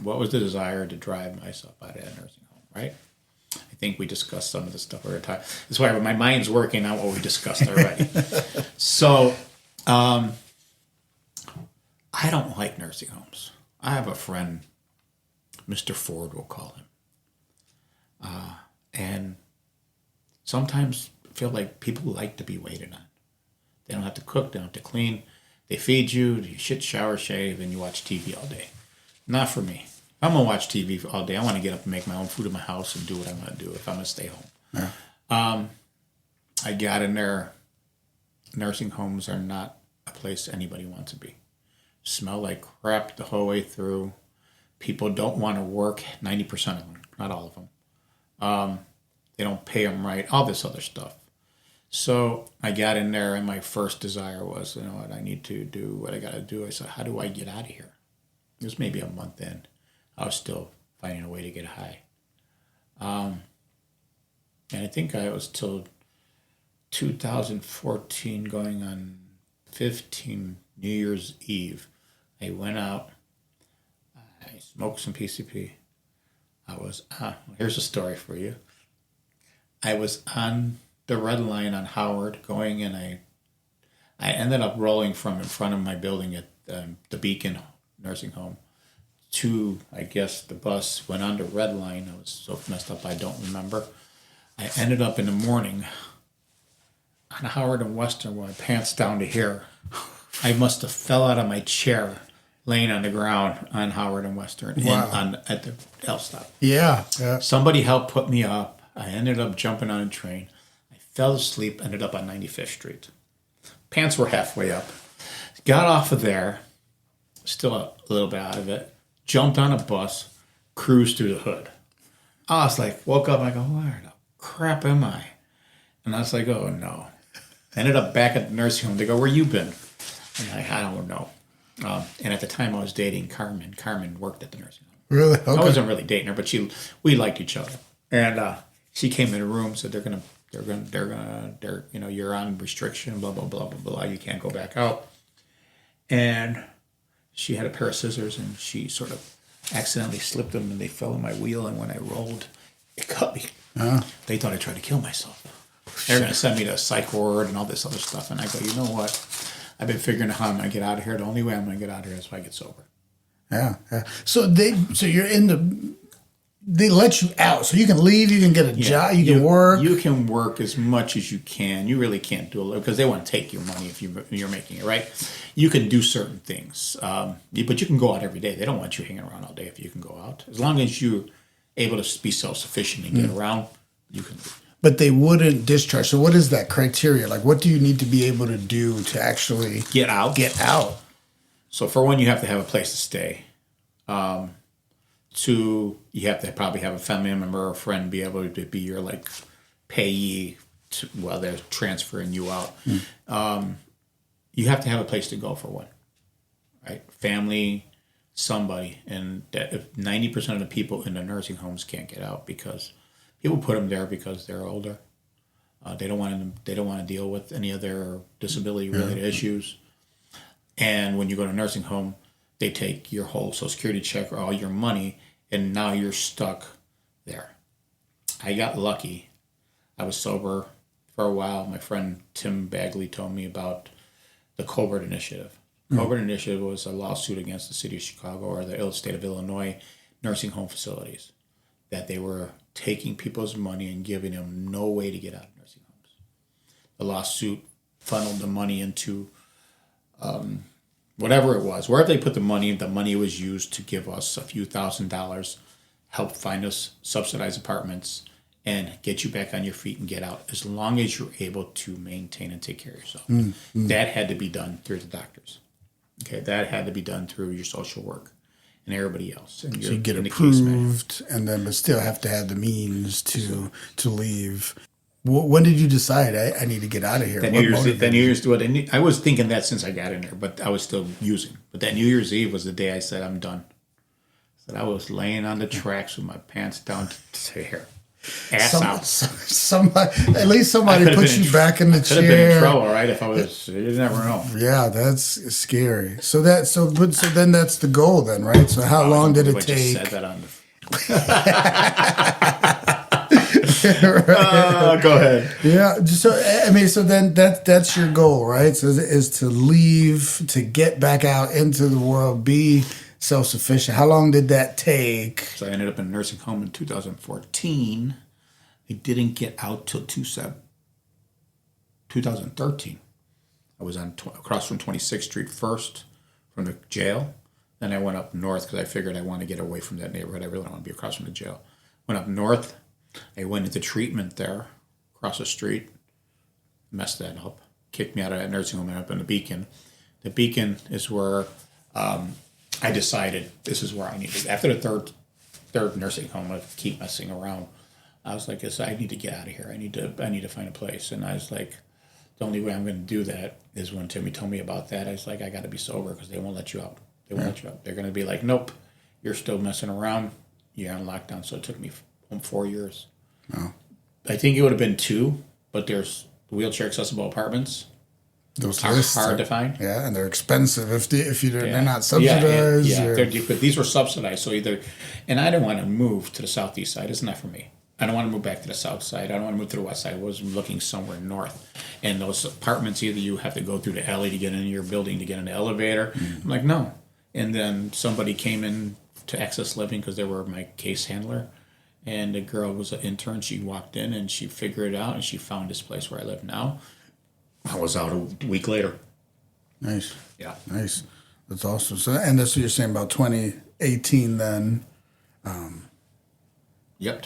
what was the desire to drive myself out of that nursing home, right? I think we discussed some of the stuff we were talking. That's why my mind's working on what we discussed already. So, I don't like nursing homes. I have a friend, Mr. Ford, we'll call him. And sometimes I feel like people like to be waited on. They don't have to cook, they don't have to clean. They feed you, you shit, shower, shave, and you watch TV all day. Not for me. If I'm going to watch TV all day, I want to get up and make my own food in my house and do what I'm going to do if I'm going to stay home. Yeah. I got in there. Nursing homes are not a place anybody wants to be. Smell like crap the whole way through. People don't want to work, 90% of them, not all of them. They don't pay them right, all this other stuff. So I got in there, and my first desire was, you know what, I need to do what I got to do. I said, how do I get out of here? It was maybe a month in. I was still finding a way to get high. And I think I was till 2014 going on 15 New Year's Eve. I went out. I smoked some PCP. I was, here's a story for you. I was on the red line on Howard going, and I ended up rolling from in front of my building at the Beacon nursing home to, I guess, the bus went on the red line. I was so messed up I don't remember. I ended up in the morning on Howard and Western with my pants down to here. I must have fell out of my chair laying on the ground on Howard and Western. Wow. At the L stop. Yeah. Somebody helped put me up. I ended up jumping on a train. I fell asleep, ended up on 95th Street. Pants were halfway up. Got off of there, still a little bit out of it, jumped on a bus, cruised through the hood. I was like, woke up, I go, where the crap am I? And I was like, oh no. Ended up back at the nursing home. They go, where you been? I'm like, I don't know. And at the time I was dating Carmen. Carmen worked at the nursing home. Really? Okay. I wasn't really dating her, but we liked each other. And she came in the room, said they're you're on restriction, blah, blah, blah, blah, blah. You can't go back out. And she had a pair of scissors, and she sort of accidentally slipped them, and they fell in my wheel. And when I rolled, it cut me. They thought I tried to kill myself. They're going to send me to a psych ward and all this other stuff. And I go, you know what? I've been figuring out how I'm going to get out of here. The only way I'm going to get out of here is if I get sober. Yeah. So you're they let you out, so you can leave, you can get a job, you can work. You can work as much as you can. You really can't do it because they want to take your money if you're making it, right? You can do certain things, but you can go out every day. They don't want you hanging around all day if you can go out. As long as you're able to be self-sufficient and get around, you can leave. But they wouldn't discharge. So what is that criteria? Like, what do you need to be able to do to actually get out? So for one, you have to have a place to stay. Two, you have to probably have a family member or a friend be able to be your payee while they're transferring you out. You have to have a place to go for one, right? Family, somebody, and if 90% of the people in the nursing homes can't get out because people put them there because they're older. They don't want to deal with any of their disability-related issues. And when you go to a nursing home, they take your whole Social Security check or all your money, and now you're stuck there. I got lucky. I was sober for a while. My friend Tim Bagley told me about the Colbert Initiative. Colbert Initiative was a lawsuit against the city of Chicago or the state of Illinois nursing home facilities, that they were taking people's money and giving them no way to get out of nursing homes. The lawsuit funneled the money into whatever it was. Wherever they put the money was used to give us a few $1,000s, help find us subsidized apartments, and get you back on your feet and get out as long as you're able to maintain and take care of yourself. That had to be done through the doctors. Okay, that had to be done through your social work and everybody else. And so you get approved, and then but still have to have the means to leave. When did you decide I need to get out of here? I was thinking that since I got in there, but I was still using. But that New Year's Eve was the day I said I'm done. I was laying on the tracks with my pants down to here. Ass out. Somebody, at least somebody Could've put been you back in the Could have been in chair. trouble, right? If I was, you never know. Yeah, that's scary. So then that's the goal then, right? So how long did it I just said take? that on the. Right. Go ahead. Yeah. So I mean, so then that's your goal, right? So is to leave, to get back out into the world, be self-sufficient. How long did that take? So I ended up in a nursing home in 2014. I didn't get out till 2013. I was on across from 26th Street first from the jail. Then I went up north because I figured I want to get away from that neighborhood. I really don't want to be across from the jail. Went up north. I went into treatment there, across the street. Messed that up. Kicked me out of that nursing home and up in the Beacon. The Beacon is where I decided this is where I needed. After the third nursing home, I keep messing around. I was like, I need to get out of here. I need to find a place. And I was like, the only way I'm going to do that is when Timmy told me about that. I was like, I got to be sober because they won't let you out. They won't let you out. They're going to be like, nope, you're still messing around. You're on lockdown. So it took me 4 years. Oh. I think it would have been 2, but there's wheelchair accessible apartments. Those Are lists hard to find. Yeah, and they're expensive if they're not Yeah, subsidized. but these were subsidized. So and I didn't want to move to the southeast side. It's not for me. I don't want to move back to the south side. I don't want to move to the west side. I was looking somewhere north. And those apartments, either you have to go through the alley to get into your building to get in the elevator. I'm like, no. And then somebody came in to Access Living because they were my case handler. And the girl was an intern. She walked in and she figured it out and she found this place where I live now. I was out a week later. Nice. Yeah. Nice. That's awesome. So, and that's what you're saying about 2018 then. Yep.